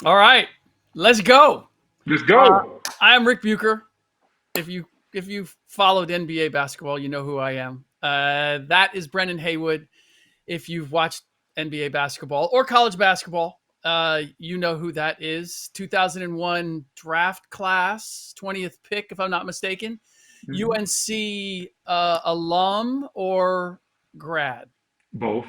All right, let's go. Let's go. I am Rick Bucher. If you followed NBA basketball, you know who I am. That is Brendan Haywood. If you've watched NBA basketball or college basketball, you know who that is. 2001 draft class, 20th pick, if I'm not mistaken. Mhm. UNC alum or grad? Both.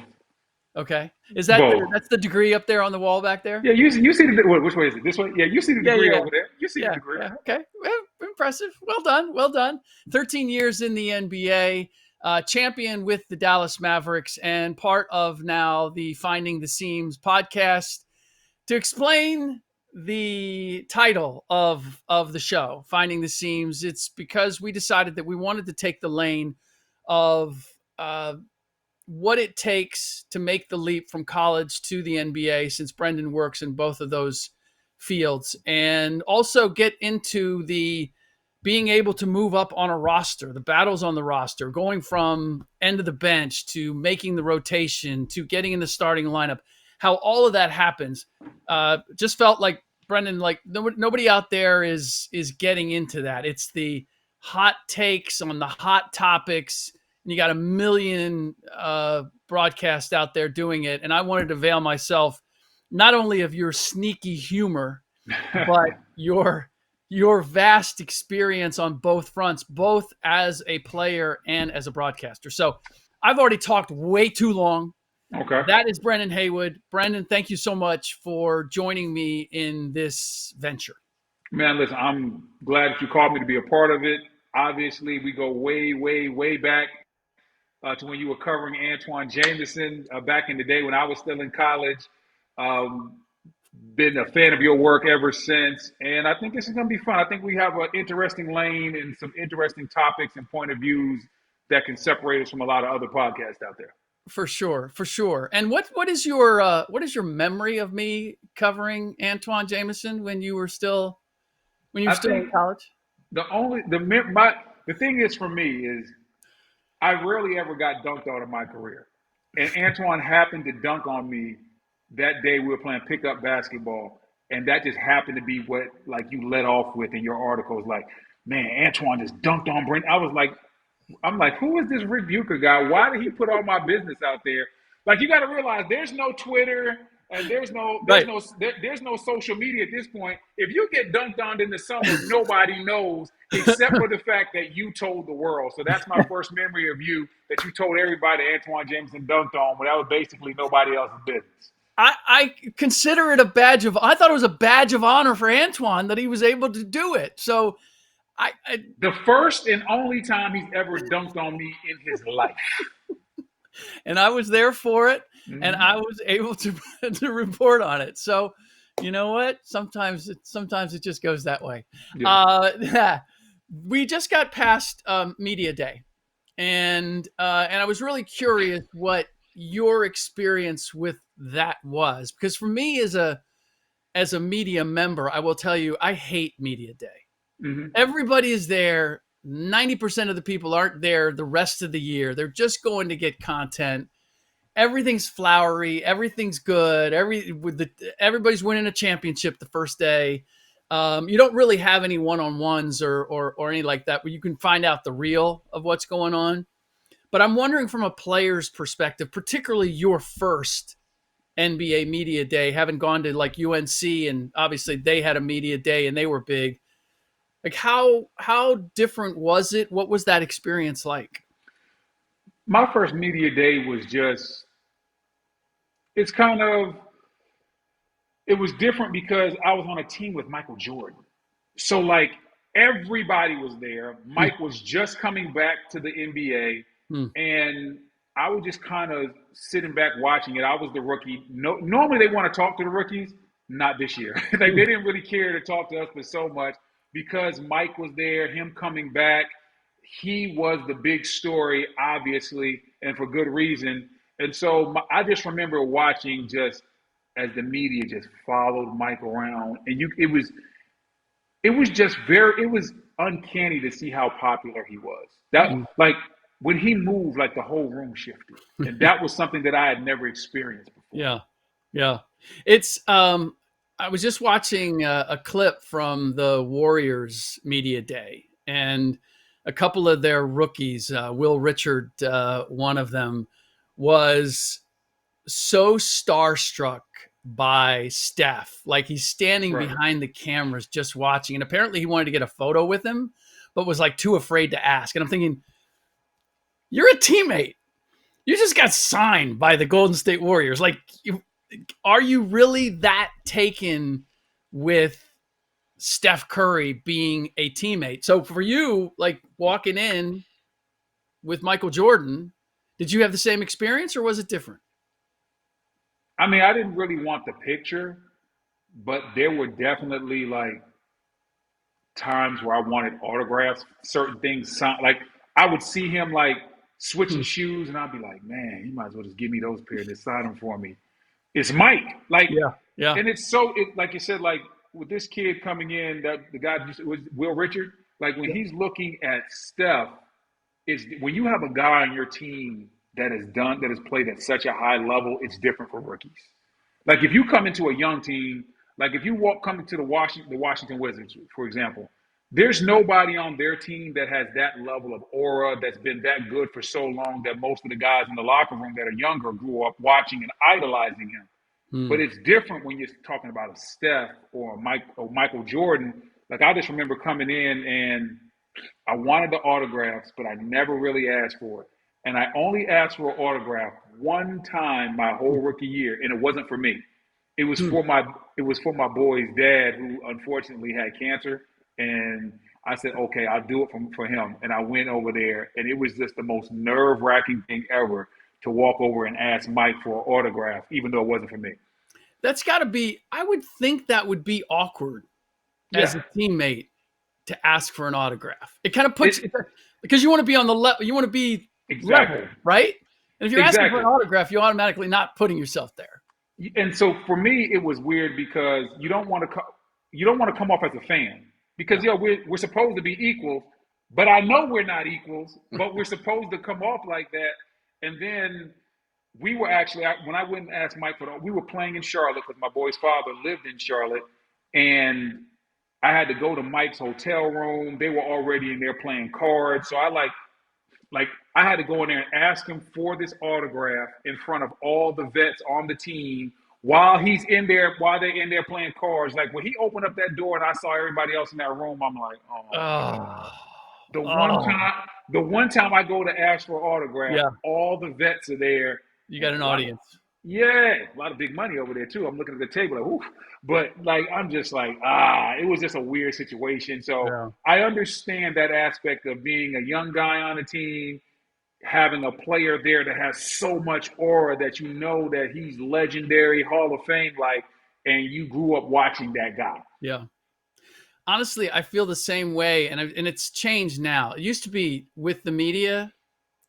Okay, is that Both. that's the degree up there on the wall back there? Yeah, you see the which way is it? This way? Yeah, you see the Yeah, degree yeah. over there. You see the Yeah, degree. yeah. Okay. Well, impressive. Well done. Well done. 13 years in the NBA, champion with the Dallas Mavericks, and part of now the Finding the Seams podcast to explain the title of the show, Finding the Seams. It's because we decided that we wanted to take the lane of what it takes to make the leap from college to the NBA, since Brendan works in both of those fields, and also get into the being able to move up on a roster, the battles on the roster, going from end of the bench to making the rotation to getting in the starting lineup, how all of that happens. Just felt like Brendan, like nobody out there is getting into that. It's the hot takes on the hot topics, and you got a million broadcasts out there doing it. And I wanted to avail myself not only of your sneaky humor, but your vast experience on both fronts, both as a player and as a broadcaster. So I've already talked way too long. Okay. That is Brendan Haywood. Brendan, thank you so much for joining me in this venture. Man, listen, I'm glad that you called me to be a part of it. Obviously, we go way, way, way back to when you were covering Antoine Jameson back in the day when I was still in college. Um, been a fan of your work ever since, and I think this is going to be fun. I think we have an interesting lane and some interesting topics and point of views that can separate us from a lot of other podcasts out there. For sure, for sure. And what is your memory of me covering Antoine Jameson when you were still I in think college? the thing is for me is I rarely ever got dunked on in my career, and Antoine happened to dunk on me that day we were playing pickup basketball, and that just happened to be what like you let off with in your articles, like, man, Antoine just dunked on Brent. I'm like, who is this Rick Bucher guy? Why did he put all my business out there? Like, you got to realize there's no Twitter and Right. there's no social media at this point. If you get dunked on in the summer, nobody knows except for the fact that you told the world. So that's my first memory of you, that you told everybody Antoine Jameson dunked on, but that was basically nobody else's business. I consider it a badge of. I thought it was a badge of honor for Antoine that he was able to do it. So I The first and only time he's ever dunked on me in his life. and I was there for it, and Mm-hmm. I was able to to report on it. So, you know what? Sometimes it just goes that way. Yeah. We just got past media day, and I was really curious what your experience with that was, because for me as a media member, I will tell you I hate media day. Mm-hmm. Everybody is there. 90% of the people aren't there the rest of the year. They're just going to get content. Everything's flowery. Everything's good. Everybody's winning a championship the first day. You don't really have any one-on-ones or any like that where you can find out the real of what's going on. But I'm wondering from a player's perspective, particularly your first NBA media day, having gone to like UNC, and obviously they had a media day and they were big. Like how different was it? What was that experience like? My first media day was just, it's kind of, it was different because I was on a team with Michael Jordan. So, like, everybody was there. Hmm. Mike was just coming back to the NBA, Hmm. and I was just kind of sitting back watching it. I was the rookie. No, normally they want to talk to the rookies. Not this year. Like, they didn't really care to talk to us for so much because Mike was there, him coming back. He was the big story, obviously, and for good reason. And so I just remember watching just as the media just followed Mike around, and it was just very, it was uncanny to see how popular he was. That, Hmm. like, when he moved, like, the whole room shifted, and that was something that I had never experienced before. Yeah. Yeah. It's I was just watching a clip from the Warriors media day, and a couple of their rookies, Will Richard, one of them, was so starstruck by Steph. Like he's standing Right. behind the cameras just watching. And apparently he wanted to get a photo with him, but was like too afraid to ask. And I'm thinking, you're a teammate. You just got signed by the Golden State Warriors. Like, are you really that taken with Steph Curry being a teammate? So for you, like walking in with Michael Jordan, did you have the same experience or was it different? I mean, I didn't really want the picture, but there were definitely like times where I wanted autographs, certain things. Like I would see him like switching Hmm. shoes, and I'd be like, man, he might as well just give me those pair and just sign them for me. It's Mike, like, Yeah. Yeah. and it's so it like you said, like with this kid coming in, that the guy was Will Richard. Like when he's looking at Steph, is when you have a guy on your team that has played at such a high level, it's different for rookies. Like if you come into a young team, like if you come into the Washington Wizards, for example, there's nobody on their team that has that level of aura that's been that good for so long that most of the guys in the locker room that are younger grew up watching and idolizing him. Hmm. But it's different when you're talking about a Steph or Michael Jordan. Like I just remember coming in and I wanted the autographs, but I never really asked for it. And I only asked for an autograph one time my whole rookie year, and it wasn't for me. It was Hmm. for my boy's dad, who unfortunately had cancer. And I said, okay, I'll do it for him. And I went over there, and it was just the most nerve wracking thing ever to walk over and ask Mike for an autograph, even though it wasn't for me. That's got to be, I would think that would be awkward as Yeah, a teammate to ask for an autograph. It kind of puts, it, because you want to be on the level, you want to be level, exactly, right? And if you're asking for an exactly. autograph, you're automatically not putting yourself there. And so for me, it was weird because you don't want to come off as a fan because Yeah. we're supposed to be equals, but I know we're not equals, but we're supposed to come off like that. And then we were actually when I went and asked Mike we were playing in Charlotte because my boy's father lived in Charlotte, and I had to go to Mike's hotel room. They were already in there playing cards, so like I had to go in there and ask him for this autograph in front of all the vets on the team while they're in there playing cards. Like when he opened up that door and I saw everybody else in that room, I'm like, oh Oh, god. The one oh, time the one time I go to ask for an autograph, yeah. all the vets are there You and got an audience. a lot of big money over there too. I'm looking at the table like, oof. But like I'm just like, it was just a weird situation. So Yeah. I understand that aspect of being a young guy on the team, having a player there that has so much aura that you know that he's legendary, Hall of Fame like, and you grew up watching that guy. Yeah. Honestly, I feel the same way, and it's changed now. It used to be with the media,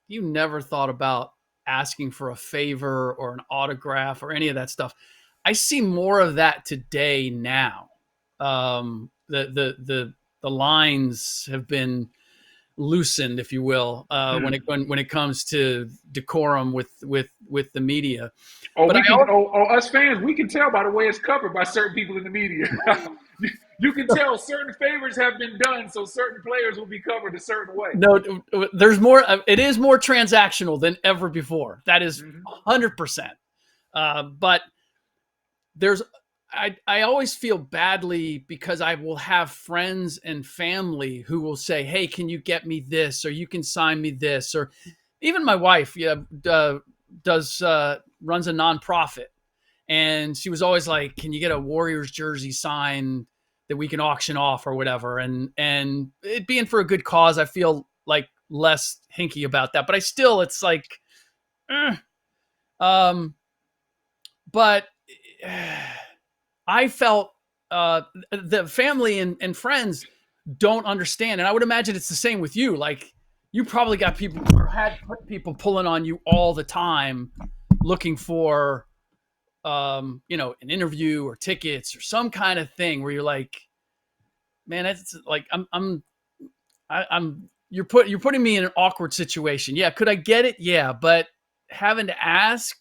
you never thought about asking for a favor or an autograph or any of that stuff. I see more of that today now. The lines have been loosened, if you will, Hmm. when it comes to decorum with the media. Oh, But I we can. also Us fans, we can tell by the way it's covered by certain people in the media. You can tell certain favors have been done, so certain players will be covered a certain way. no, there's more. It is more transactional than ever before. That is Hmm. 100%. But there's I always feel badly because I will have friends and family who will say, "Hey, can you get me this?" or "You can sign me this," or even my wife, yeah, does runs a nonprofit, and she was always like, "Can you get a Warriors jersey signed that we can auction off or whatever?" And it being for a good cause, I feel like less hinky about that, but I still, it's like, eh. um, but I felt the family and friends don't understand, and I would imagine it's the same with you. Like you probably got people or had people pulling on you all the time, looking for an interview or tickets or some kind of thing where you're like, man, it's like I'm you're putting me in an awkward situation. Yeah, could I get it? Yeah, but having to ask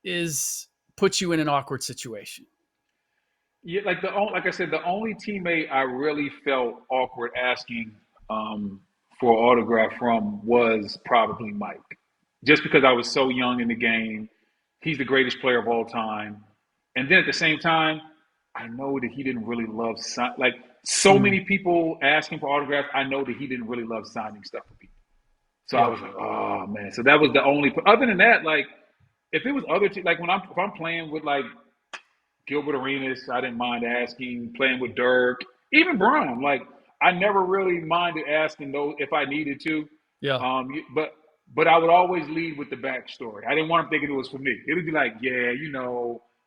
is puts you in an awkward situation. Yeah, like I said, the only teammate I really felt awkward asking for an autograph from was probably Mike, just because I was so young in the game. He's the greatest player of all time, and then at the same time, I know that he didn't really love like so Mm, many people asking for autographs. I know that he didn't really love signing stuff for people. So I yeah. was like, oh man. So that was the only. Other than that, like if it was like when if I'm playing with like Gilbert Arenas, I didn't mind asking, playing with Dirk, even Brown. Like I never really minded asking those if I needed to. Yeah. But I would always lead with the backstory. I didn't want them thinking it was for me. It would be like, yeah,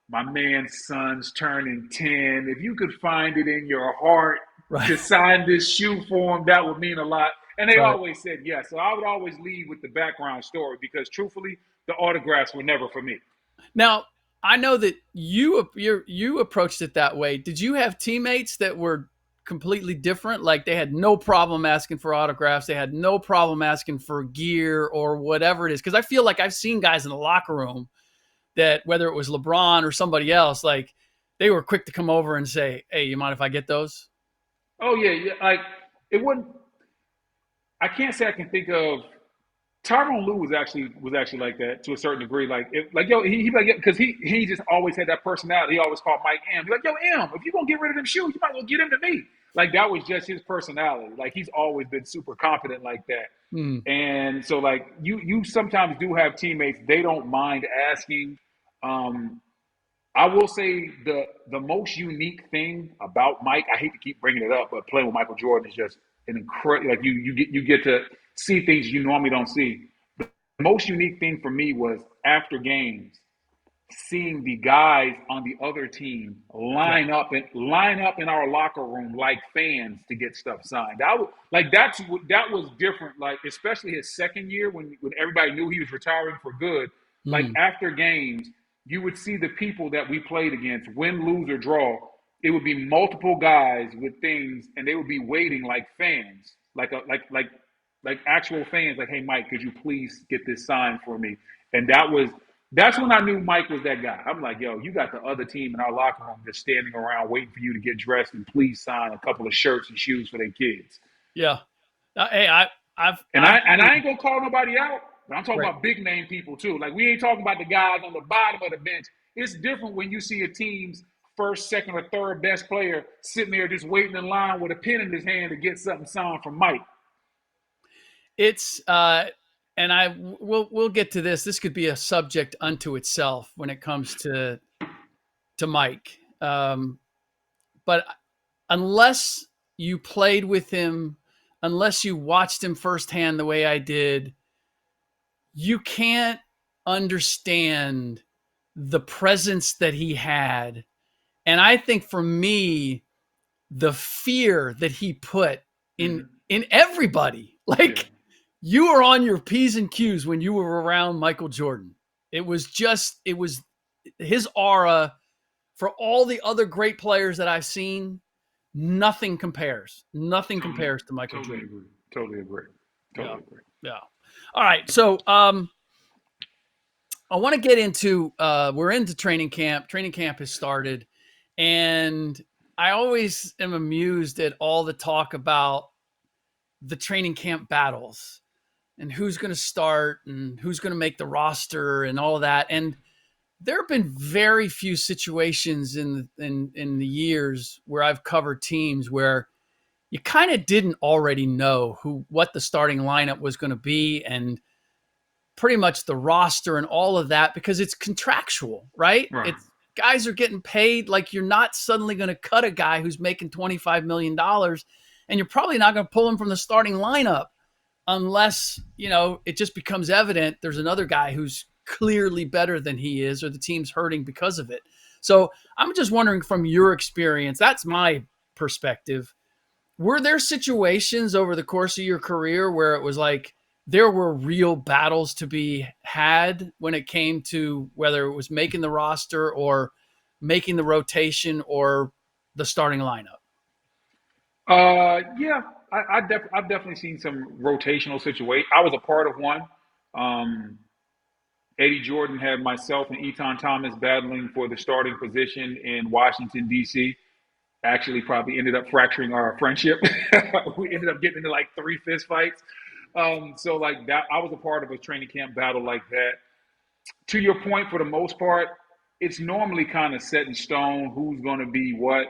my man's son's turning 10. If you could find it in your heart Right. to sign this shoe for him, that would mean a lot. And they Right. always said yes. So I would always lead with the background story because truthfully, the autographs were never for me. Now, I know that you approached it that way. Did you have teammates that were completely different? Like they had no problem asking for autographs. They had no problem asking for gear or whatever it is. Because I feel like I've seen guys in the locker room that whether it was LeBron or somebody else, like they were quick to come over and say, "Hey, you mind if I get those?" Oh yeah, yeah. Like it wouldn't. I can't say I can think of. Tyronn Lue was actually like that to a certain degree. Like if like yo, he like because he just always had that personality. He always called Mike M. He's like yo M, if you gonna get rid of them shoes, you might as well get them to me. Like that was just his personality. Like he's always been super confident like that. Hmm. And so like you sometimes do have teammates they don't mind asking. Um, I will say the most unique thing about Mike. I hate to keep bringing it up, but playing with Michael Jordan is just an incredible. Like you get to see things you normally don't see. The most unique thing for me was after games, seeing the guys on the other team Yeah. line up in our locker room like fans to get stuff signed. That was different. Like especially his second year when everybody knew he was retiring for good. Like Hmm. after games, you would see the people that we played against, win, lose, or draw. It would be multiple guys with things, and they would be waiting like fans, like actual fans. Like, hey, Mike, could you please get this signed for me? And that's when I knew Mike was that guy. I'm like, yo, you got the other team in our locker room just standing around waiting for you to get dressed and please sign a couple of shirts and shoes for their kids. Yeah. Hey, And I've I and I ain't gonna call nobody out, but I'm talking right. about big name people too. Like we ain't talking about the guys on the bottom of the bench. It's different when you see a team's first, second, or third best player sitting there just waiting in line with a pen in his hand to get something signed from Mike. It's and we'll get to this. This could be a subject unto itself when it comes to Mike. But unless you played with him, unless you watched him firsthand the way I did, you can't understand the presence that he had. And I think for me, the fear that he put in Mm-hmm. in everybody, Yeah. like you were on your P's and Q's when you were around Michael Jordan. It was his aura for all the other great players that I've seen. Nothing compares. Nothing Totally, compares to Michael totally Jordan. agree. Totally agree. Yeah. Totally agree. Yeah. All right. So I want to get into we're into training camp. Training camp has started. And I always am amused at all the talk about the training camp battles and who's going to start and who's going to make the roster and all of that. And there have been very few situations in the years where I've covered teams where you kind of didn't already know what the starting lineup was going to be and pretty much the roster and all of that because it's contractual, right? Right. It's guys are getting paid. Like you're not suddenly going to cut a guy who's making $25 million and you're probably not going to pull him from the starting lineup unless, it just becomes evident there's another guy who's clearly better than he is or the team's hurting because of it. So I'm just wondering from your experience, that's my perspective. Were there situations over the course of your career where it was like there were real battles to be had when it came to whether it was making the roster or making the rotation or the starting lineup? Yeah, I've definitely seen some rotational situations. I was a part of one. Um, Eddie Jordan had myself and Eton Thomas battling for the starting position in Washington, D.C. Actually, probably ended up fracturing our friendship. We ended up getting into like 3 fist fights. So like that, I was a part of a training camp battle like that. To your point, for the most part, it's normally kind of set in stone who's going to be what,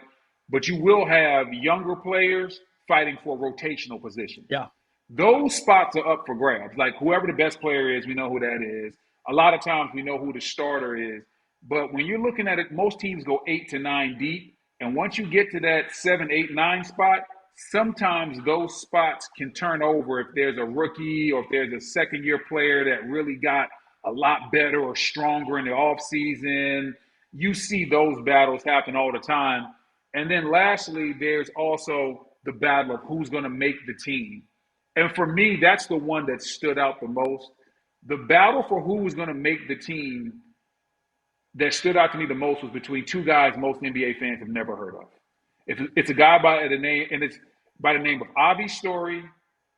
but you will have younger players fighting for rotational positions. Yeah. Those spots are up for grabs. Like whoever the best player is, we know who that is. A lot of times we know who the starter is. But when you're looking at it, most teams go 8 to 9 deep. And once you get to that 7, 8, 9 spot, sometimes those spots can turn over if there's a rookie or if there's a second-year player that really got a lot better or stronger in the offseason. You see those battles happen all the time. And then lastly, there's also the battle of who's going to make the team. And for me, that's the one that stood out the most. The battle for who was going to make the team that stood out to me the most was between 2 guys most NBA fans have never heard of. It's a guy by the name of Avi Story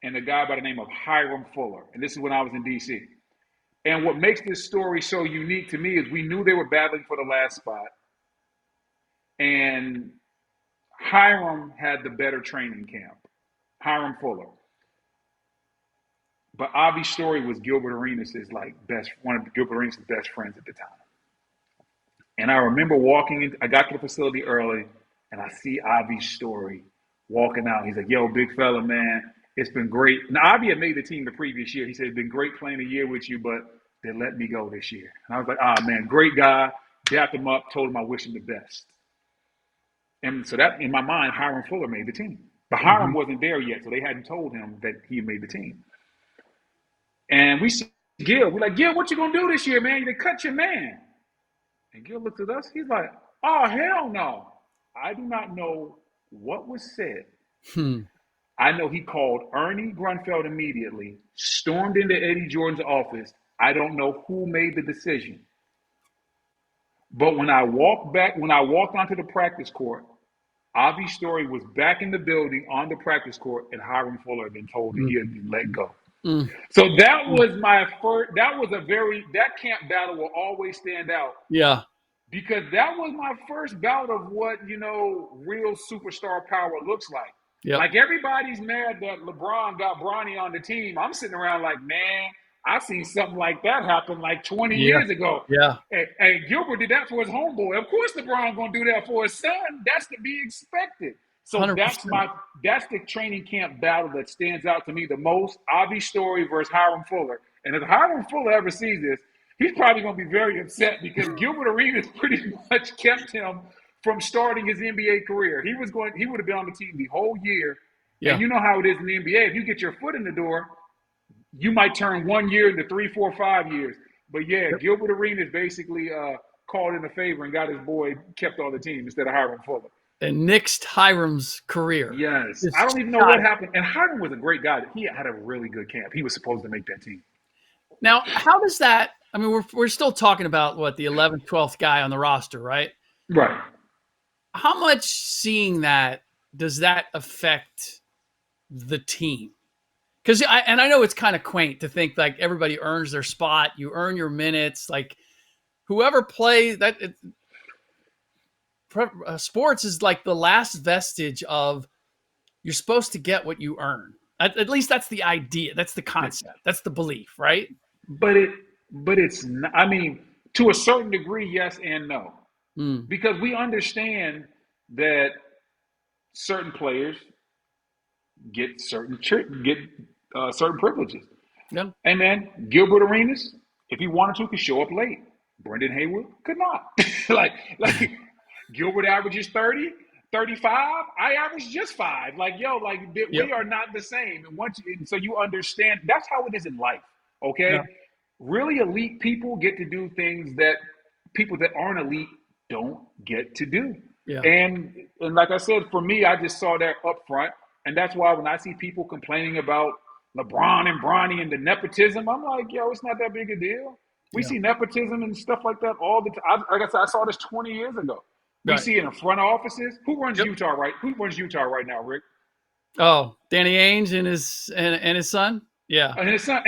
and a guy by the name of Hiram Fuller. And this is when I was in D.C. And what makes this story so unique to me is we knew they were battling for the last spot. And Hiram had the better training camp, Hiram Fuller. But Avi's Story was Gilbert Arenas' one of Gilbert Arenas' best friends at the time. And I remember walking in, I got to the facility early, and I see Avi's Story walking out. He's like, yo, big fella, man, it's been great. Now, Avi had made the team the previous year. He said, it's been great playing a year with you, but they let me go this year. And I was like, man, great guy. Dapped him up, told him I wish him the best. And so that, in my mind, Hiram Fuller made the team. But Hiram wasn't there yet, so they hadn't told him that he had made the team. And we see Gil. We're like, Gil, what you going to do this year, man? They cut your man. And Gil looks at us. He's like, oh, hell no. I do not know what was said. I know he called Ernie Grunfeld immediately, stormed into Eddie Jordan's office. I don't know who made the decision. But when I walked onto the practice court, Avi Story was back in the building on the practice court, and Hiram Fuller had been told that he had been let go. So that was my first, that camp battle will always stand out. Yeah. Because that was my first bout of what, real superstar power looks like. Yep. Like everybody's mad that LeBron got Bronny on the team. I'm sitting around like, man, I seen something like that happen like 20 years ago. Yeah. And Gilbert did that for his homeboy. Of course LeBron gonna do that for his son. That's to be expected. So 100%. That's the training camp battle that stands out to me the most. Avi Story versus Hiram Fuller. And if Hiram Fuller ever sees this, he's probably going to be very upset because Gilbert Arenas pretty much kept him from starting his NBA career. He would have been on the team the whole year. Yeah. And you know how it is in the NBA. If you get your foot in the door, you might turn 1 year into 3, 4, 5 years. But yeah, Gilbert Arenas basically called in a favor and got his boy kept on the team instead of Hiram Fuller. And nixed Hiram's career. Yes. I don't even know what happened. And Hiram was a great guy. He had a really good camp. He was supposed to make that team. Now, how does that – I mean, we're still talking about, the 11th, 12th guy on the roster, right? Right. How much seeing that does that affect the team? Because I know it's kind of quaint to think like everybody earns their spot. You earn your minutes. Like whoever plays that – sports is like the last vestige of you're supposed to get what you earn. At least that's the idea. That's the concept. That's the belief, right? But it's not, I mean, to a certain degree, yes and no. Because we understand that certain players get certain privileges. Yeah. And then Gilbert Arenas, if he wanted to, could show up late. Brendan Haywood could not. like Gilbert averages 30, 35. I average just 5. We are not the same. And so you understand that's how it is in life. Okay. Yeah. Really elite people get to do things that people that aren't elite don't get to do. Yeah. And like I said, for me, I just saw that up front. And that's why when I see people complaining about LeBron and Bronny and the nepotism, I'm like, yo, it's not that big a deal. We see nepotism and stuff like that all the time. Like I said, I saw this 20 years ago. We see it in front offices. Who runs Utah right now, Rick? Oh, Danny Ainge and his son. Yeah. And his son.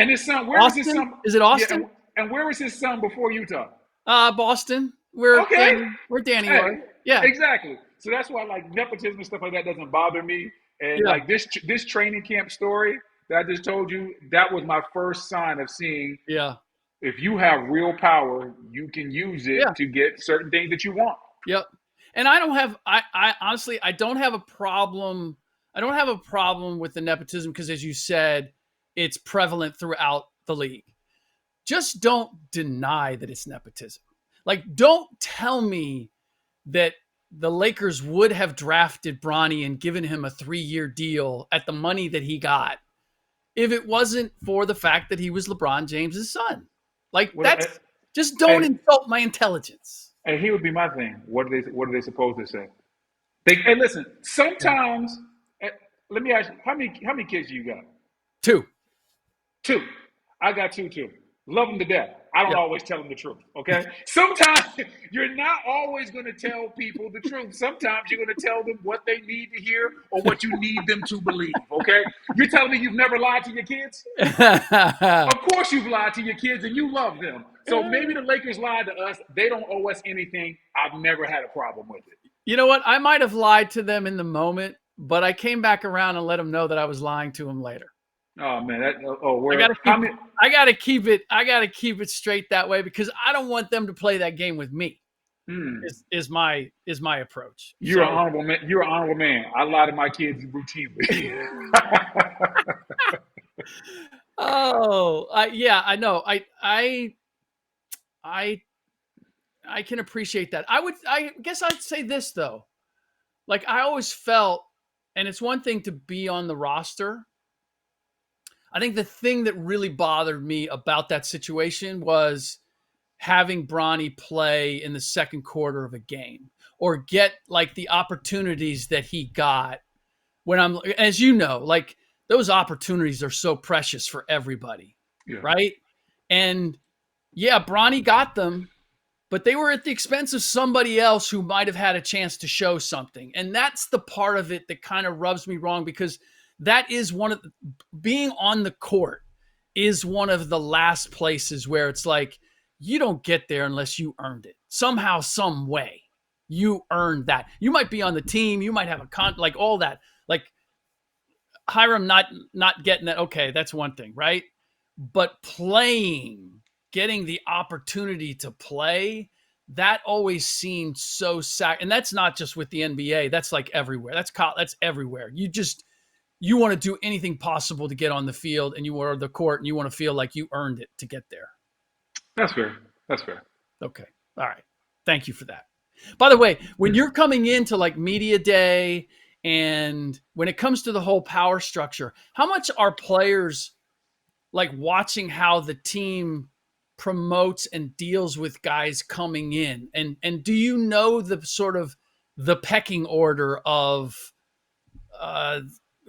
Where Austin? is his son? Is it Austin? And where was his son before Utah? Boston. Where Okay. Danny Hey, was. Yeah. exactly. So that's why like nepotism and stuff like that doesn't bother me. And Yeah. like this training camp story that I just told you, that was my first sign of seeing Yeah. if you have real power, you can use Yeah. it to get certain things that you want. Yep. And I don't have I honestly I don't have a problem. I don't have a problem with the nepotism because as you said, it's prevalent throughout the league. Just don't deny that it's nepotism. Like don't tell me that the Lakers would have drafted Bronny and given him a 3-year deal at the money that he got if it wasn't for the fact that he was LeBron James's son. Like What, that's just don't and, insult my intelligence. and here would be my thing. What are they supposed to say? Hey, listen. Sometimes, let me ask you, how many kids do you got? 2. Two. I got two too. Love them to death. I don't Yeah. always tell them the truth. Okay. Sometimes you're not always going to tell people the truth. Sometimes you're going to tell them what they need to hear or what you need them to believe. Okay. You're telling me you've never lied to your kids? Of course you've lied to your kids and you love them. So maybe the Lakers lied to us. They don't owe us anything. I've never had a problem with it. You know what? I might have lied to them in the moment, but I came back around and let them know that I was lying to them later. Oh man, I gotta keep it straight that way because I don't want them to play that game with me. Is my approach. You're an honorable man. You're an honorable man. I lie to my kids routinely. Yeah, I know. I can appreciate that. I guess I'd say this though. Like I always felt, and it's one thing to be on the roster. I think the thing that really bothered me about that situation was having Bronny play in the second quarter of a game or get like the opportunities that he got when as you know, like those opportunities are so precious for everybody, right? And yeah, Bronny got them, but they were at the expense of somebody else who might have had a chance to show something. And that's the part of it that kind of rubs me wrong because that is being on the court is one of the last places where it's like, you don't get there unless you earned it. Somehow, some way, you earned that. You might be on the team. You might have like all that. Like Hiram not getting that. Okay, that's one thing, right? But getting the opportunity to play, that always seemed so and that's not just with the NBA. That's like everywhere. That's everywhere. You want to do anything possible to get on the field and you are the court and you want to feel like you earned it to get there. That's fair. That's fair. Okay. All right. Thank you for that. By the way, when you're coming into like media day and when it comes to the whole power structure, how much are players like watching how the team promotes and deals with guys coming in? And do you know the sort of the pecking order of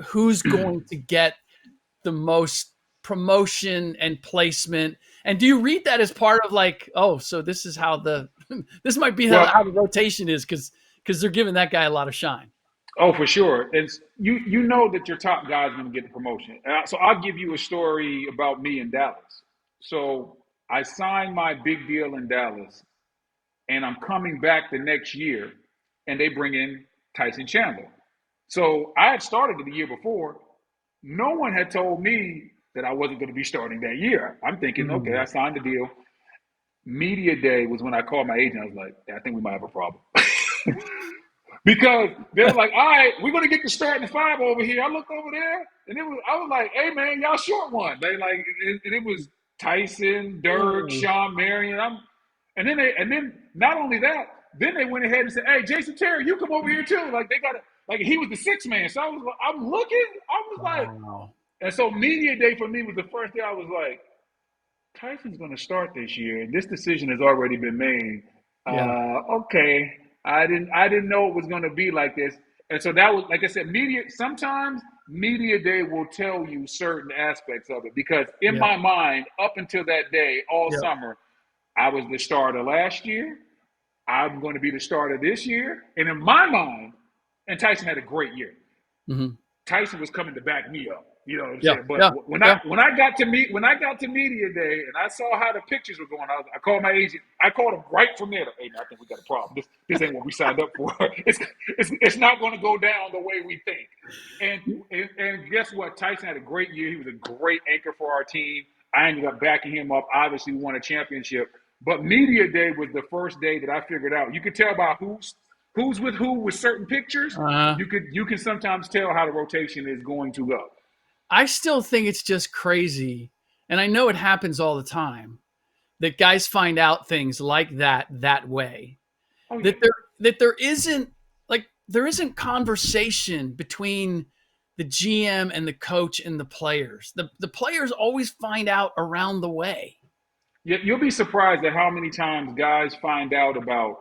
who's going to get the most promotion and placement? And do you read that as part of like, oh, so this is how this might be how the rotation is because they're giving that guy a lot of shine. Oh, for sure. And you know that your top guy is going to get the promotion. So I'll give you a story about me in Dallas. So I signed my big deal in Dallas, and I'm coming back the next year, and they bring in Tyson Chandler. So I had started the year before. No one had told me that I wasn't going to be starting that year. I'm thinking, okay, I signed the deal. Media day was when I called my agent. I was like, I think we might have a problem. Because they were like, all right, we're going to get the starting five over here. I looked over there, and I was like, hey, man, y'all short one. They like, and it was Tyson, Dirk, Sean Marion. And then not only that, then they went ahead and said, hey, Jason Terry, you come over here too. Like they got it. Like he was the sixth man. So I'm looking. I was like, and so media day for me was the first day I was like, Tyson's going to start this year, and this decision has already been made. Okay, I didn't know it was going to be like this, and so that was, like I said, sometimes media day will tell you certain aspects of it because in my mind, up until that day, all summer, I was the starter last year. I'm going to be the starter this year, and in my mind, and Tyson had a great year. Tyson was coming to back me up. You know what I'm Yeah. saying? But Yeah. Yeah. when I got to media day and I saw how the pictures were going, I called my agent. I called him right from there. Hey, man, I think we got a problem. This ain't what we signed up for. It's not going to go down the way we think. And guess what? Tyson had a great year. He was a great anchor for our team. I ended up backing him up. Obviously, we won a championship. But media day was the first day that I figured out. You could tell by who's with who with certain pictures. Uh, You can sometimes tell how the rotation is going to go. I still think it's just crazy, and I know it happens all the time, that guys find out things like that way. Oh, yeah. That there isn't conversation between the GM and the coach and the players. The players always find out around the way. You'll be surprised at how many times guys find out about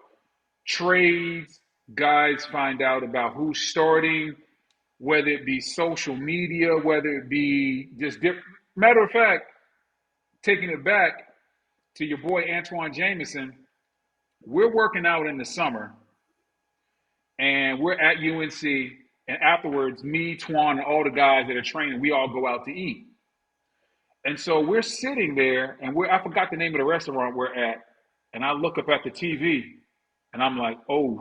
trades, guys find out about who's starting, whether it be social media, whether it be just different. Matter of fact, taking it back to your boy Antoine Jameson, we're working out in the summer and we're at UNC, and afterwards, me, Twan, and all the guys that are training, we all go out to eat. And so we're sitting there, and I forgot the name of the restaurant we're at, and I look up at the TV, and I'm like, oh,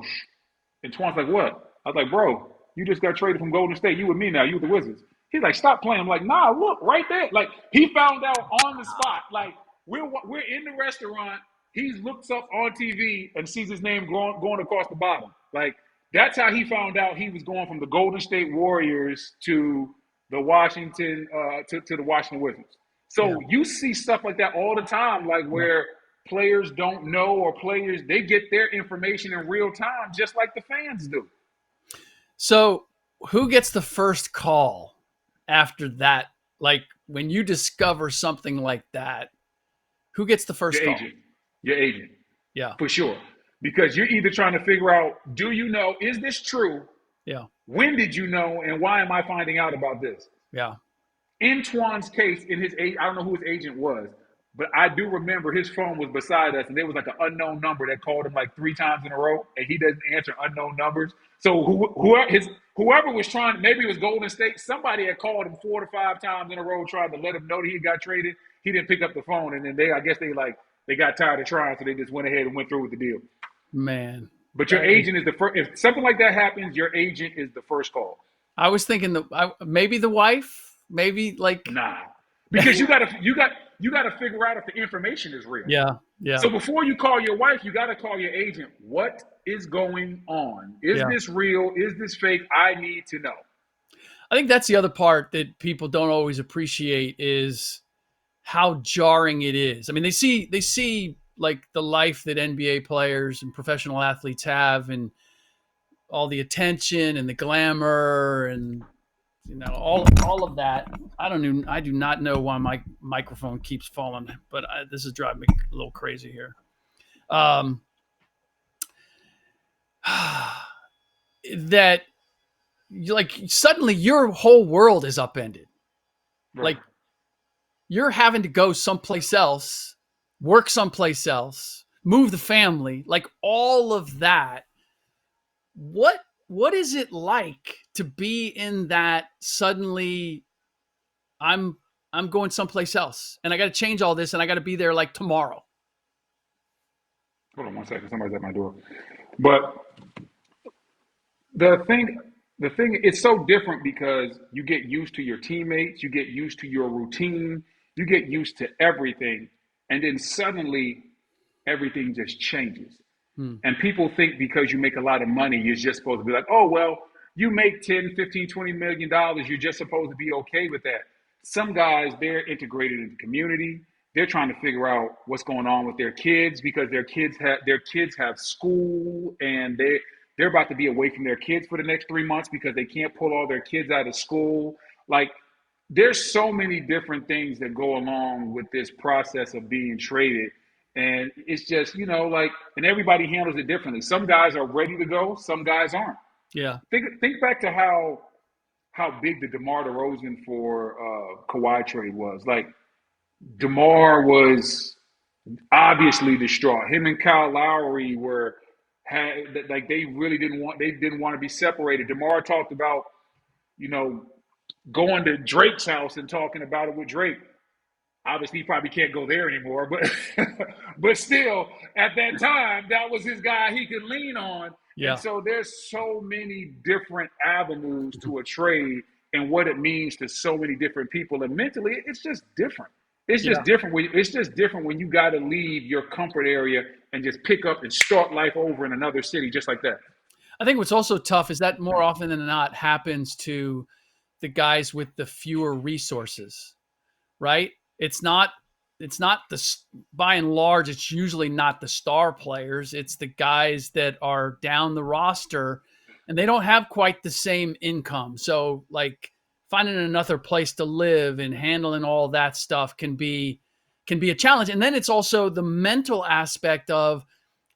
and Twan's like, what? I was like, bro, you just got traded from Golden State. You with me now. You with the Wizards. He's like, stop playing. I'm like, nah, look, right there. Like, he found out on the spot. Like, we're in the restaurant. He looks up on TV and sees his name going across the bottom. Like, that's how he found out he was going from the Golden State Warriors to the Washington to the Washington Wizards. So you see stuff like that all the time, like where players don't know, or players, they get their information in real time, just like the fans do. So who gets the first call after that? Like when you discover something like that, who gets the first call? Your agent. Yeah. For sure. Because you're either trying to figure out, do you know, is this true? Yeah. When did you know, and why am I finding out about this? Yeah. In Twan's case, I don't know who his agent was, but I do remember his phone was beside us, and there was like an unknown number that called him like 3 times in a row, and he doesn't answer unknown numbers. So whoever was trying, maybe it was Golden State, somebody had called him 4 to 5 times in a row, trying to let him know that he got traded. He didn't pick up the phone, and then they got tired of trying, so they just went ahead and went through with the deal. Man. But your agent is the first. If something like that happens, your agent is the first call. I was thinking maybe the wife, maybe like nah, because you got to figure out if the information is real. Yeah, yeah. So before you call your wife, you got to call your agent. What is going on? Is this real? Is this fake? I need to know. I think that's the other part that people don't always appreciate is how jarring it is. I mean, they see like the life that NBA players and professional athletes have, and all the attention and the glamour and all of that. I do not know why my microphone keeps falling, but this is driving me a little crazy here. That suddenly your whole world is upended. Right. Like you're having to go someplace else, work someplace else, move the family, like all of that. What is it like to be in that suddenly I'm going someplace else and I got to change all this and I got to be there like tomorrow? Hold on one second. Somebody's at my door. But the thing, it's so different because you get used to your teammates, you get used to your routine, you get used to everything. And then suddenly everything just changes. And people think because you make a lot of money, you're just supposed to be like, oh, well, you make 10, 15, 20 $million. You're just supposed to be okay with that. Some guys, they're integrated in the community. They're trying to figure out what's going on with their kids because their kids have school and they're about to be away from their kids for the next 3 months because they can't pull all their kids out of school. Like, there's so many different things that go along with this process of being traded. And it's just, and everybody handles it differently. Some guys are ready to go. Some guys aren't. Yeah. Think back to how big the DeMar DeRozan for Kawhi trade was. Like, DeMar was obviously distraught. Him and Kyle Lowry they didn't want to be separated. DeMar talked about, going to Drake's house and talking about it with Drake. Obviously, he probably can't go there anymore, but but still, at that time, that was his guy he could lean on. And Yeah. so there's so many different avenues to a trade and what it means to so many different people. And mentally, it's just different. It's just Yeah. different. It's just different when you got to leave your comfort area and just pick up and start life over in another city, just like that. I think what's also tough is that more often than not happens to the guys with the fewer resources, right? It's not the, by and large, it's usually not the star players. It's the guys that are down the roster and they don't have quite the same income. So like finding another place to live and handling all that stuff can be a challenge. And then it's also the mental aspect of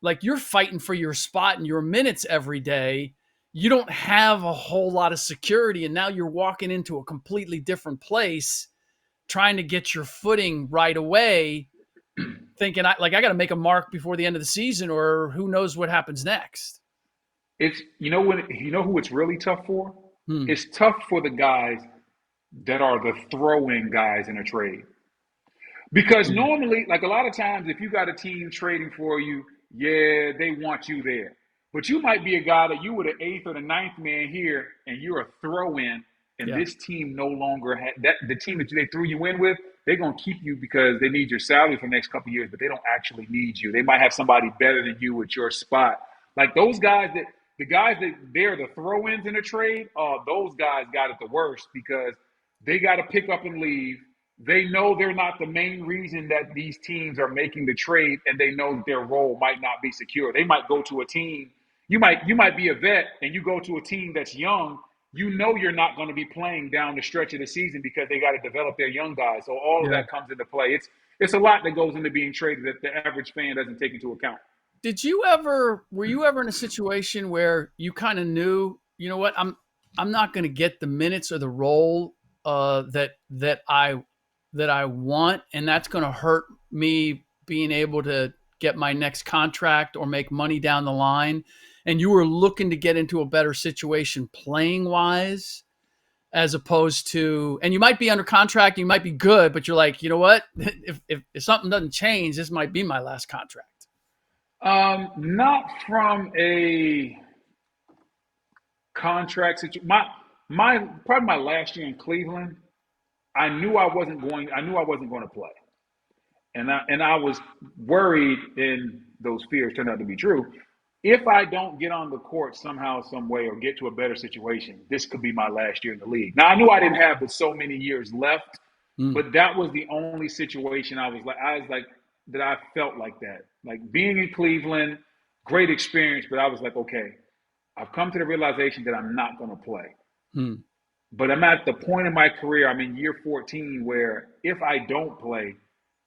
like you're fighting for your spot and your minutes every day. You don't have a whole lot of security and now you're walking into a completely different place trying to get your footing right away, thinking I got to make a mark before the end of the season, or who knows what happens next. It's who it's really tough for? Hmm. It's tough for the guys that are the throw-in guys in a trade. Because Hmm. normally, like a lot of times, if you got a team trading for you, yeah, they want you there. But you might be a guy that you were the eighth or the ninth man here, and you're a throw-in, and Yeah. this team no longer that the team that they threw you in with, they're gonna keep you because they need your salary for the next couple of years, but they don't actually need you. They might have somebody better than you at your spot. Like those guys that the guys that they're the throw-ins in a trade, those guys got it the worst because they got to pick up and leave. They know they're not the main reason that these teams are making the trade, and they know that their role might not be secure. They might go to a team. You might be a vet, and you go to a team that's young. You know you're not going to be playing down the stretch of the season because they got to develop their young guys. So all of Yeah. that comes into play. It's a lot that goes into being traded that the average fan doesn't take into account. Were you ever in a situation where you kind of knew, you know what, I'm not going to get the minutes or the role that I want, and that's going to hurt me being able to get my next contract or make money down the line, and you were looking to get into a better situation playing wise, as opposed to, and you might be under contract, you might be good, but you're like, you know what, if something doesn't change, this might be my last contract. Not from a contract situation. My probably my last year in Cleveland, I knew I wasn't going to play, and I was worried, and those fears turned out to be true. If I don't get on the court somehow, some way, or get to a better situation, this could be my last year in the league. Now I knew I didn't have but so many years left, Mm. but that was the only situation I was like that I felt like that. Like being in Cleveland, great experience, but I was like, okay, I've come to the realization that I'm not going to play. Mm. But I'm at the point in my career, I'm in year 14, where if I don't play,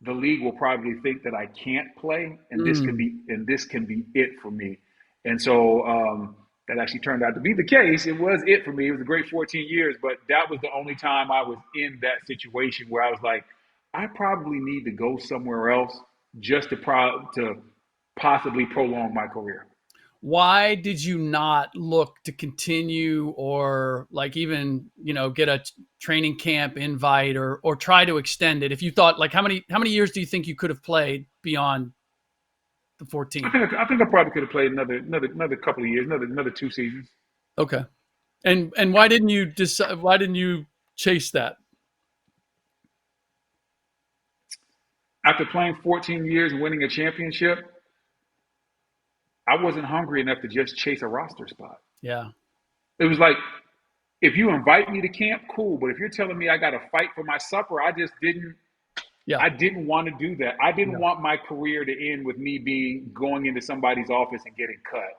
the league will probably think that I can't play, and Mm. this can be it for me. And so that actually turned out to be the case. It was it for me. It was a great 14 years, but that was the only time I was in that situation where I was like, I probably need to go somewhere else just to possibly prolong my career. Why did you not look to continue, or like even, get a training camp invite, or try to extend it? If you thought, like, how many years do you think you could have played beyond the 14? I think I probably could have played another couple of years, another 2 seasons. Okay. And why didn't you decide, why didn't you chase that? After playing 14 years and winning a championship, I wasn't hungry enough to just chase a roster spot. Yeah. It was like, if you invite me to camp, cool. But if you're telling me I got to fight for my supper, Yeah. I didn't want to do that. I didn't Yeah. want my career to end with me going into somebody's office and getting cut.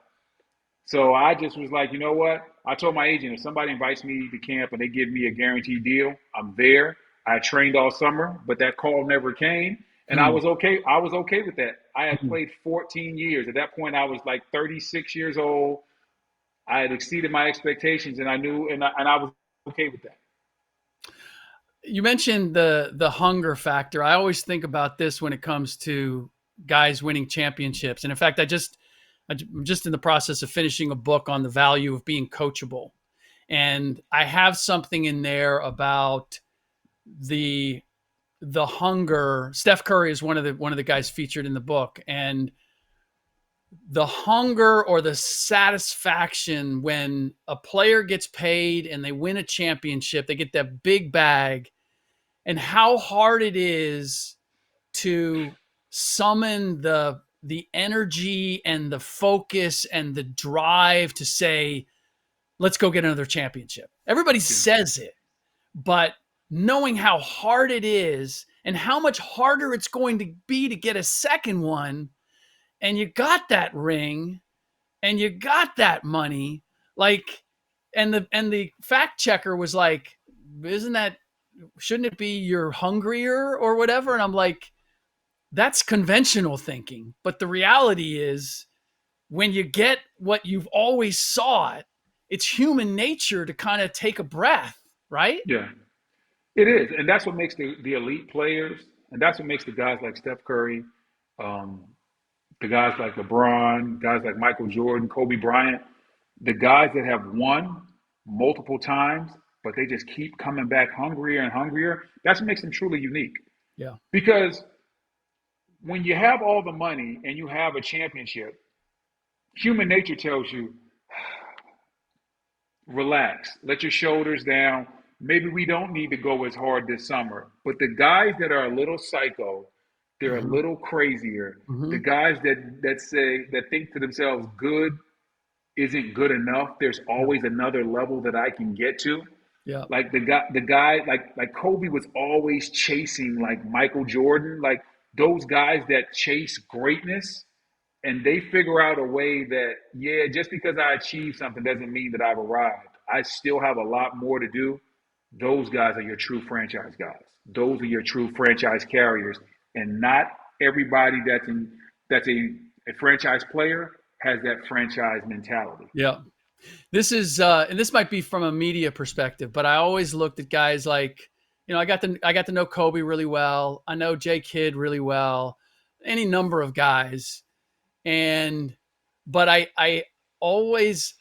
So I just was like, you know what? I told my agent, if somebody invites me to camp and they give me a guaranteed deal, I'm there. I trained all summer, but that call never came. And I Hmm. was okay. I was okay with that. I had Hmm. played 14 years. At that point, I was like 36 years old. I had exceeded my expectations, and I knew, and I was okay with that. You mentioned the hunger factor. I always think about this when it comes to guys winning championships. And in fact, I'm just in the process of finishing a book on the value of being coachable. And I have something in there about the hunger. Steph Curry is one of the guys featured in the book, and the hunger or the satisfaction when a player gets paid and they win a championship, they get that big bag, and how hard it is to summon the energy and the focus and the drive to say, let's go get another championship. Everybody says it, but knowing how hard it is and how much harder it's going to be to get a second one, and you got that ring and you got that money, like, and the fact checker was like, shouldn't it be you're hungrier or whatever? And I'm like, that's conventional thinking. But the reality is, when you get what you've always sought, it's human nature to kind of take a breath, right? Yeah, it is. And that's what makes the elite players, and that's what makes the guys like Steph Curry, um, the guys like LeBron, guys like Michael Jordan, Kobe Bryant, the guys that have won multiple times, but they just keep coming back hungrier and hungrier. That's what makes them truly unique. Yeah. Because when you have all the money and you have a championship, human nature tells you, relax, let your shoulders down. Maybe we don't need to go as hard this summer. But the guys that are a little psycho, they're a little crazier. The guys that think to themselves, good isn't good enough. There's always another level that I can get to. Yeah. Like the guy like Kobe was always chasing like Michael Jordan, like those guys that chase greatness, and they figure out a way that, yeah, just because I achieved something doesn't mean that I've arrived. I still have a lot more to do. Those guys are your true franchise guys. Those are your true franchise carriers. And not everybody that's a franchise player has that franchise mentality. Yeah. This is and this might be from a media perspective, but I always looked at guys like, I got to know Kobe really well. I know J Kidd really well, any number of guys. But I always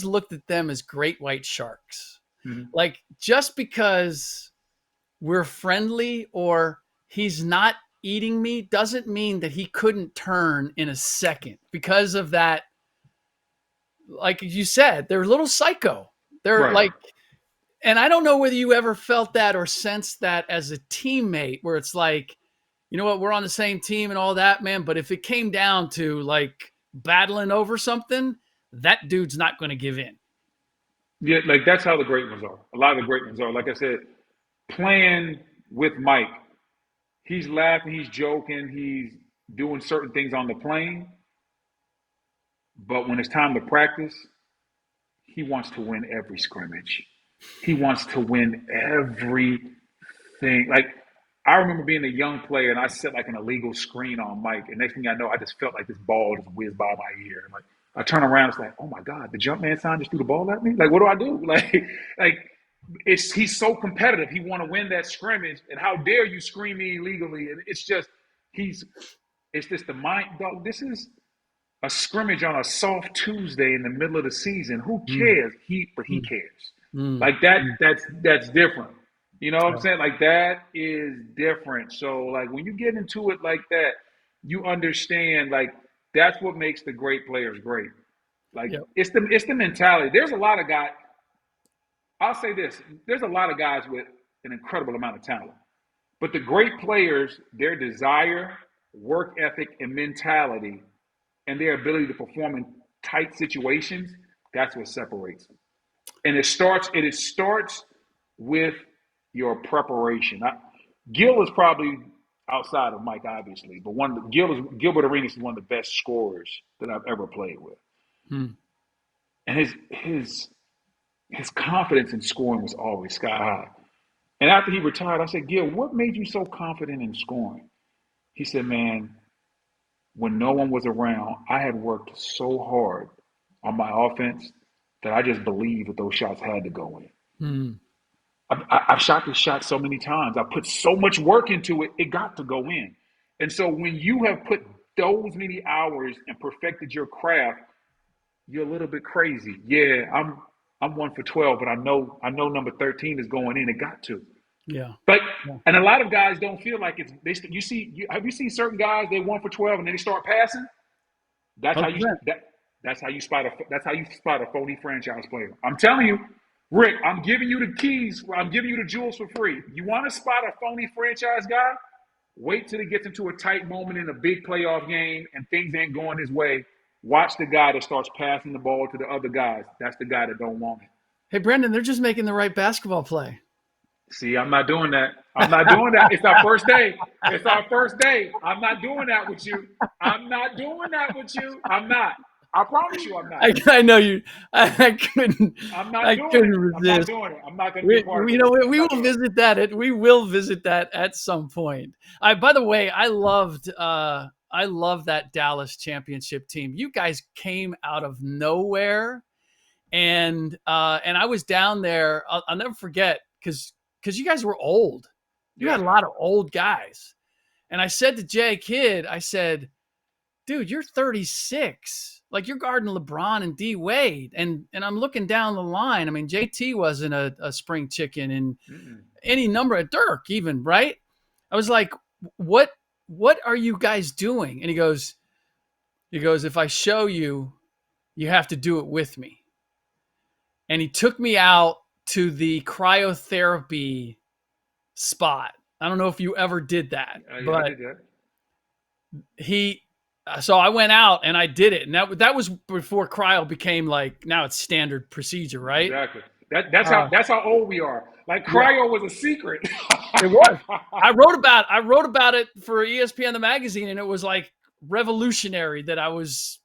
looked at them as great white sharks. Mm-hmm. Like, just because we're friendly or he's not eating me doesn't mean that he couldn't turn in a second because of that. Like you said, they're a little psycho. They're Right. like, and I don't know whether you ever felt that or sensed that as a teammate, where it's like, you know what, we're on the same team and all that, man. But if it came down to like battling over something, that dude's not going to give in. Yeah, like that's how the great ones are. A lot of the great ones are. Like I said, playing with Mike, he's laughing, he's joking, he's doing certain things on the plane. But when it's time to practice, he wants to win every scrimmage. He wants to win everything. Like, I remember being a young player and I set like an illegal screen on Mike. And next thing I know, I just felt like this ball just whizzed by my ear. And like, I turn around, it's like, oh my God, the jump man sign just threw the ball at me? Like, what do I do? Like he's so competitive. He want to win that scrimmage. And how dare you screen me illegally? And it's just the mind, dog. This is a scrimmage on a soft Tuesday in the middle of the season. Who cares? He cares. Like that's different. You know what I'm saying? Like, that is different. So like when you get into it like that, you understand, like, that's what makes the great players great. Like, it's the mentality. There's a lot of guys. I'll say this: there's a lot of guys with an incredible amount of talent, but the great players, their desire, work ethic, and mentality, and their ability to perform in tight situations, that's what separates them. And it starts with your preparation. Gil is probably outside of Mike, obviously, but Gilbert Arenas is one of the best scorers that I've ever played with. And his confidence in scoring was always sky high. And after he retired, I said, Gil, what made you so confident in scoring? He said, man, when no one was around, I had worked so hard on my offense that I just believed that those shots had to go in. I've shot this shot so many times. I put so much work into it, it got to go in. And so when you have put those many hours and perfected your craft, you're a little bit crazy. Yeah, I'm 1 for 12, but I know number 13 is going in. It got to. Yeah. But Yeah. and a lot of guys don't feel like it's. Have you seen certain guys? They 1 for 12 and then they start passing. That's how you 100%. that's how you spot a phony franchise player. I'm telling you, Rick. I'm giving you the keys. I'm giving you the jewels for free. You want to spot a phony franchise guy? Wait till he gets into a tight moment in a big playoff game and things ain't going his way. Watch the guy that starts passing the ball to the other guys. That's the guy that don't want it. Hey, Brendan, they're just making the right basketball play. See, I'm not doing that. I'm not doing that. It's our first day. It's our first day. I'm not doing that with you. I'm not doing that with you. I'm not. I promise you I'm not. I know you. I couldn't. I'm not I doing couldn't it. resist. I'm not doing it. I'm not going to be a part of it. We will visit that. We will visit that at some point. By the way, I loved that Dallas championship team. You guys came out of nowhere, and I was down there. I'll never forget because you guys were old. You had a lot of old guys, and I said to Jay Kidd, I said, "Dude, you're 36. Like you're guarding LeBron and D Wade, and I'm looking down the line. I mean, JT wasn't a spring chicken, and any number of Dirk even, right? I was like, what are you guys doing? And he goes, if I show you, you have to do it with me. And he took me out to the cryotherapy spot. I don't know if you ever did that, but I did that. So I went out and I did it, and that was before cryo became like now it's standard procedure, right? Exactly. That's how old we are. Like cryo was a secret. It was. I wrote about it for ESPN the magazine, and it was like revolutionary that I was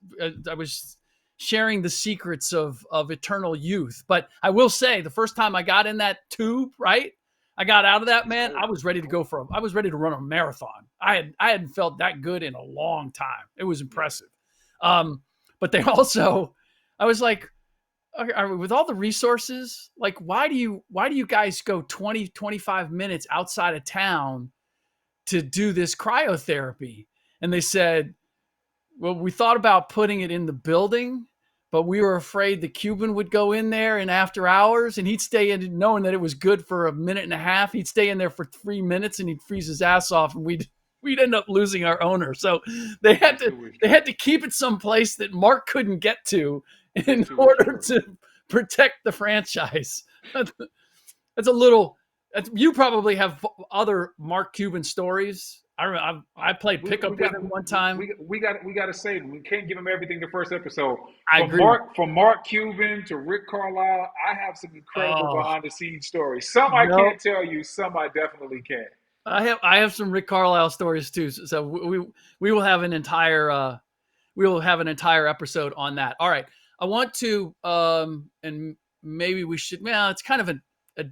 sharing the secrets of eternal youth. But I will say, the first time I got in that tube, right? I got out of that, man. I was ready to I was ready to run a marathon. I hadn't felt that good in a long time. It was impressive. But they also, I was like, okay, with all the resources, like, why do you guys go 20, 25 minutes outside of town to do this cryotherapy? And they said, well, we thought about putting it in the building, but we were afraid the Cuban would go in there in after hours and he'd stay in knowing that it was good for a minute and a half. He'd stay in there for 3 minutes and he'd freeze his ass off, and we'd end up losing our owner. So they had to keep it someplace that Mark couldn't get to in order to protect the franchise. That's a little. You probably have other Mark Cuban stories. I played pickup with him one time. We got to save him. We can't give him everything the first episode. I agree. From Mark Cuban to Rick Carlisle, I have some incredible behind the scenes stories. Some I can't tell you. Some I definitely can. I have some Rick Carlisle stories too. So we will have an entire episode on that. All right. I want to and maybe we should. Well, it's kind of I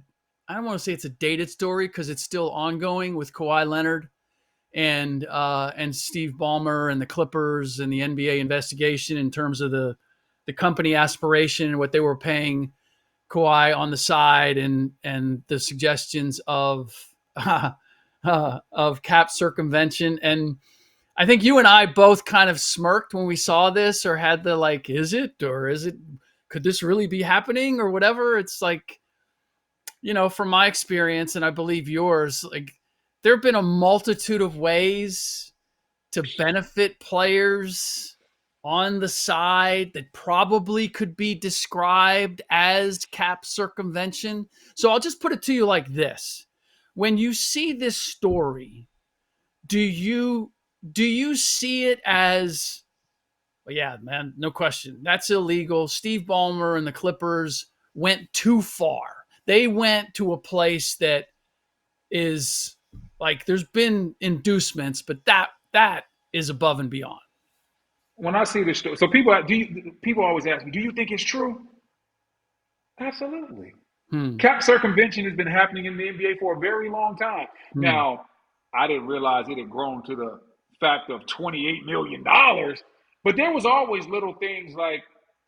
don't want to say it's a dated story because it's still ongoing with Kawhi Leonard and Steve Ballmer and the Clippers and the NBA investigation in terms of the company Aspiration and what they were paying Kawhi on the side and the suggestions of cap circumvention. And I think you and I both kind of smirked when we saw this, or had the like, could this really be happening or whatever? It's like, from my experience, and I believe yours, like there have been a multitude of ways to benefit players on the side that probably could be described as cap circumvention. So I'll just put it to you like this. When you see this story, do you see it as, well, yeah, man, no question, that's illegal. Steve Ballmer and the Clippers went too far. They went to a place that is like, there's been inducements, but that is above and beyond. When I see this story, so people always ask me, do you think it's true? Absolutely. Cap circumvention has been happening in the NBA for a very long time. Now, I didn't realize it had grown to the fact of $28 million, but there was always little things like,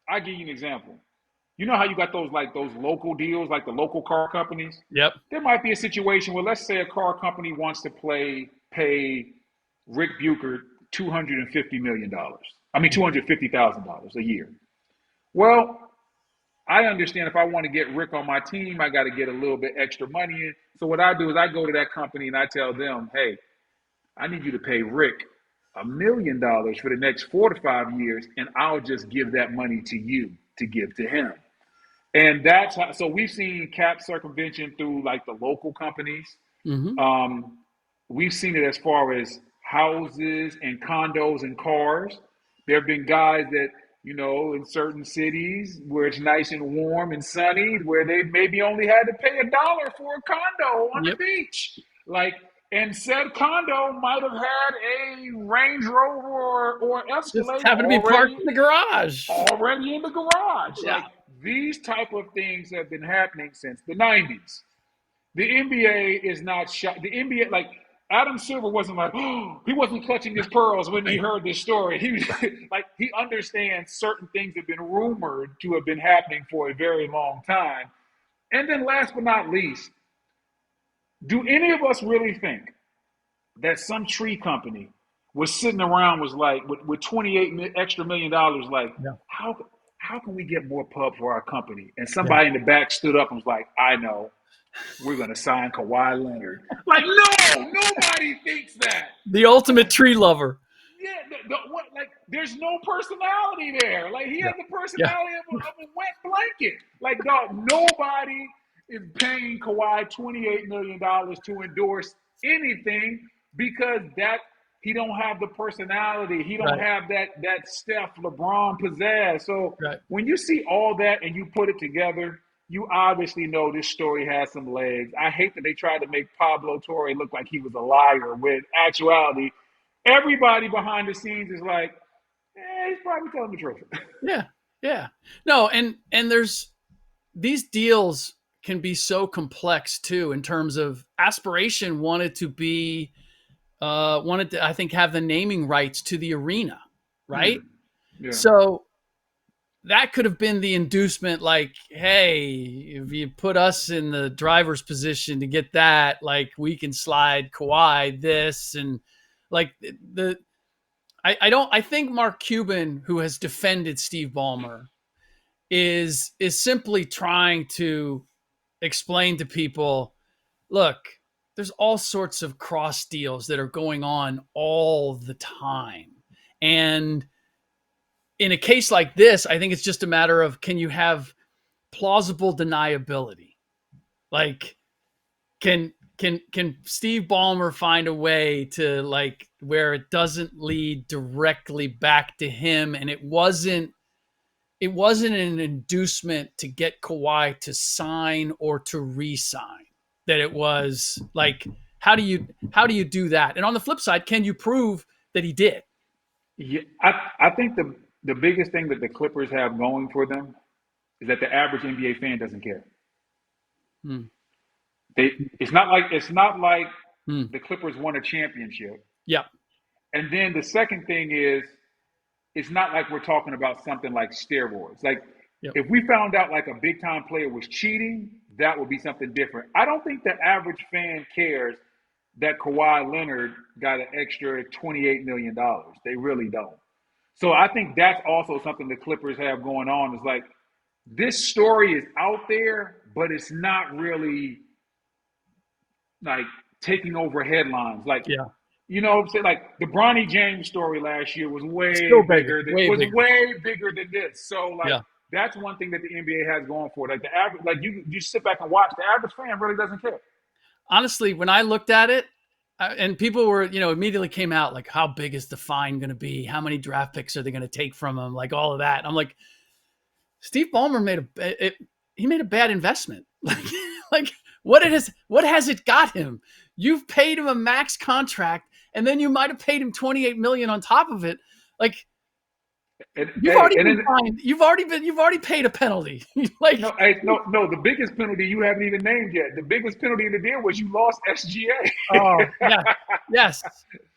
I'll give you an example. You know how you got those local deals, like the local car companies? Yep. There might be a situation where, let's say a car company wants to pay Rick Bucher $250,000 a year. Well, I understand if I want to get Rick on my team, I got to get a little bit extra money in. So what I do is I go to that company and I tell them, hey, I need you to pay Rick $1 million for the next 4 to 5 years, and I'll just give that money to you to give to him. And that's how, so we've seen cap circumvention through like the local companies. Mm-hmm. We've seen it as far as houses and condos and cars. There have been guys that, in certain cities where it's nice and warm and sunny, where they maybe only had to pay $1 for a condo on the Yep. beach. Like, and said condo might have had a Range Rover or Just Escalade happened to be parked in the garage. already in the garage. Yeah. Like, these type of things have been happening since the 90s. The NBA is not shocked. The NBA, like, Adam Silver wasn't like, oh, he wasn't clutching his pearls when he heard this story. He was like, he understands certain things have been rumored to have been happening for a very long time. And then last but not least, do any of us really think that some tree company was sitting around was like with 28 extra $1 million, like, Yeah. how can we get more pub for our company? And somebody in the back stood up and was like, I know. We're going to sign Kawhi Leonard. Like, no, nobody thinks that. The ultimate tree lover. Yeah, there's no personality there. Like, he has the personality of a wet blanket. Like, dog, nobody is paying Kawhi $28 million to endorse anything because he don't have the personality. He don't have that Steph, LeBron pizzazz. So when you see all that and you put it together, you obviously know this story has some legs. I hate that they tried to make Pablo Torre look like he was a liar, when actuality, everybody behind the scenes is like, he's probably telling the truth. Yeah. No, and there's these deals can be so complex too, in terms of Aspiration wanted to, I think, have the naming rights to the arena, right? Yeah. So that could have been the inducement, like, hey, if you put us in the driver's position to get that, like, we can slide Kawhi this, and like I think Mark Cuban, who has defended Steve Ballmer, is simply trying to explain to people, look, there's all sorts of cross deals that are going on all the time. And in a case like this, I think it's just a matter of, can you have plausible deniability? Like, can Steve Ballmer find a way to, like, where it doesn't lead directly back to him, and it wasn't an inducement to get Kawhi to sign or to re-sign? That it was like, how do you do that? And on the flip side, can you prove that he did? Yeah, I think the biggest thing that the Clippers have going for them is that the average NBA fan doesn't care. It's not like the Clippers won a championship. Yeah. And then the second thing is, it's not like we're talking about something like steroids. Like, if we found out like a big time player was cheating, that would be something different. I don't think the average fan cares that Kawhi Leonard got an extra $28 million. They really don't. So I think that's also something the Clippers have going on, is like, this story is out there, but it's not really like taking over headlines. Like, you know what I'm saying? Like, the Bronny James story last year was way bigger than this. So, like, that's one thing that the NBA has going for it. Like, the average, like, you sit back and watch, the average fan really doesn't care. Honestly, when I looked at it, and people were, immediately came out like, how big is the fine going to be? How many draft picks are they going to take from him? Like, all of that. And I'm like, Steve Ballmer made a bad investment. Like, what has it got him? You've paid him a max contract, and then you might have paid him $28 million on top of it. Like, you've already paid a penalty. Like, no, the biggest penalty you haven't even named yet. The biggest penalty in the deal was you lost SGA. Oh, yeah. Yes.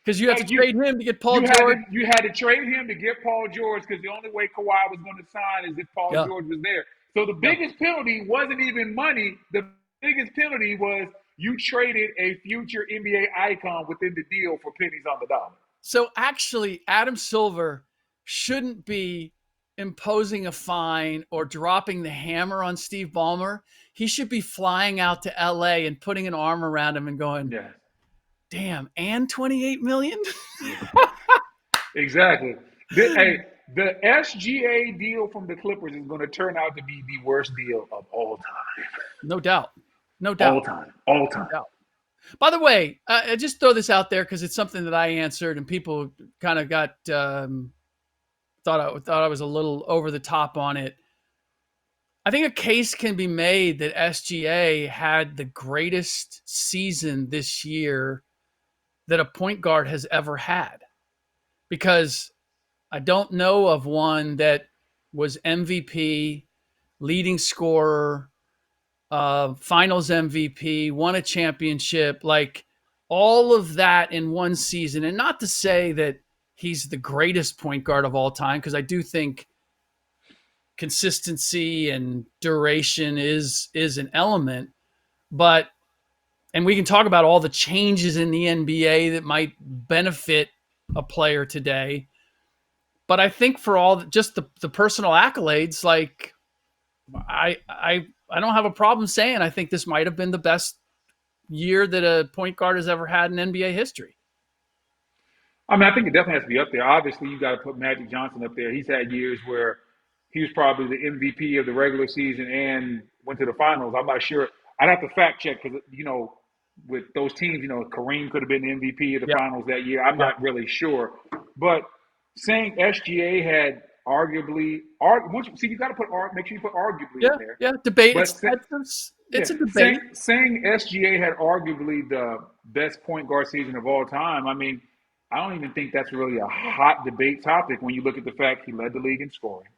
Because you have to trade him to get Paul George. You had to trade him to get Paul George, because the only way Kawhi was going to sign is if Paul George was there. So the biggest penalty wasn't even money. The biggest penalty was you traded a future NBA icon within the deal for pennies on the dollar. So actually, Adam Silver shouldn't be imposing a fine or dropping the hammer on Steve Ballmer, he should be flying out to LA and putting an arm around him and going, Yeah. damn, and 28 million? Yeah. Exactly. The SGA deal from the Clippers is going to turn out to be the worst deal of all time. No doubt. No All doubt. time. All No time. doubt. By the way, I just throw this out there because it's something that I answered and people kind of got thought I was a little over the top on it. I think a case can be made that SGA had the greatest season this year that a point guard has ever had, because I don't know of one that was MVP, leading scorer, finals MVP, won a championship, like all of that in one season. And not to say that he's the greatest point guard of all time, because I do think consistency and duration is an element, but and we can talk about all the changes in the NBA that might benefit a player today. But I think for all just the personal accolades, like I don't have a problem saying I think this might have been the best year that a point guard has ever had in NBA history. I mean, I think it definitely has to be up there. Obviously, you got to put Magic Johnson up there. He's had years where he was probably the MVP of the regular season and went to the finals. I'm not sure. I'd have to fact check because, with those teams, Kareem could have been the MVP of the Yeah. finals that year. I'm not really sure. But saying SGA had arguably, you got to make sure you put arguably in there. Yeah, debate. But It's a debate. Saying SGA had arguably the best point guard season of all time, I mean, I don't even think that's really a hot debate topic when you look at the fact he led the league in scoring.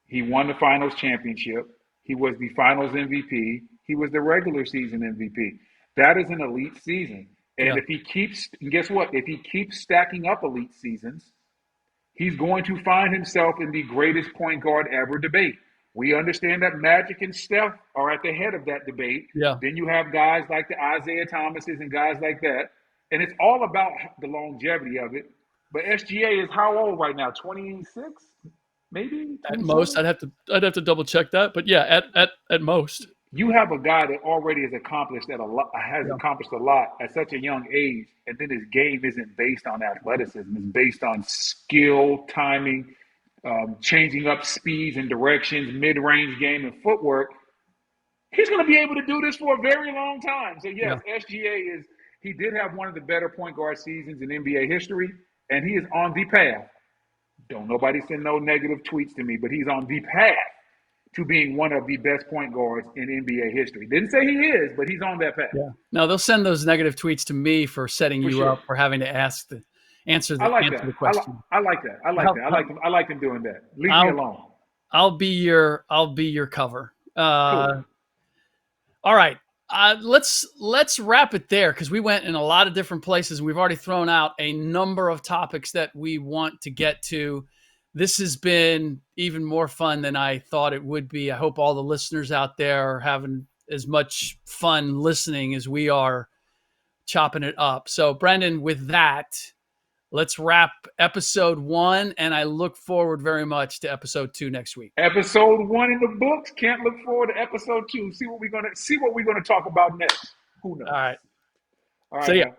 He won the finals championship. He was the finals MVP. He was the regular season MVP. That is an elite season. And if he keeps, guess what? If he keeps stacking up elite seasons, he's going to find himself in the greatest point guard ever debate. We understand that Magic and Steph are at the head of that debate. Yeah. Then you have guys like the Isaiah Thomases and guys like that. And it's all about the longevity of it. But SGA is how old right now? 26? Maybe? 27? At most, I'd have to double check that. But yeah, at most. You have a guy that already has accomplished accomplished a lot at such a young age, and then his game isn't based on athleticism. It's based on skill, timing, changing up speeds and directions, mid-range game, and footwork. He's going to be able to do this for a very long time. So, yes, SGA he did have one of the better point guard seasons in NBA history, and he is on the path. Don't nobody send no negative tweets to me, but he's on the path to being one of the best point guards in NBA history. Didn't say he is, but he's on that path. Yeah. No, they'll send those negative tweets to me for setting you up for having to answer the question. I like that. I like them doing that. Leave me alone. I'll be your cover. Cool. All right. Let's wrap it there because we went in a lot of different places. We've already thrown out a number of topics that we want to get to. This has been even more fun than I thought it would be. I hope all the listeners out there are having as much fun listening as we are chopping it up. So, Brendan, with that, let's wrap episode 1, and I look forward very much to episode 2 next week. Episode 1 in the books. Can't look forward to episode 2. See what we're gonna talk about next. Who knows? All right. All right. See ya.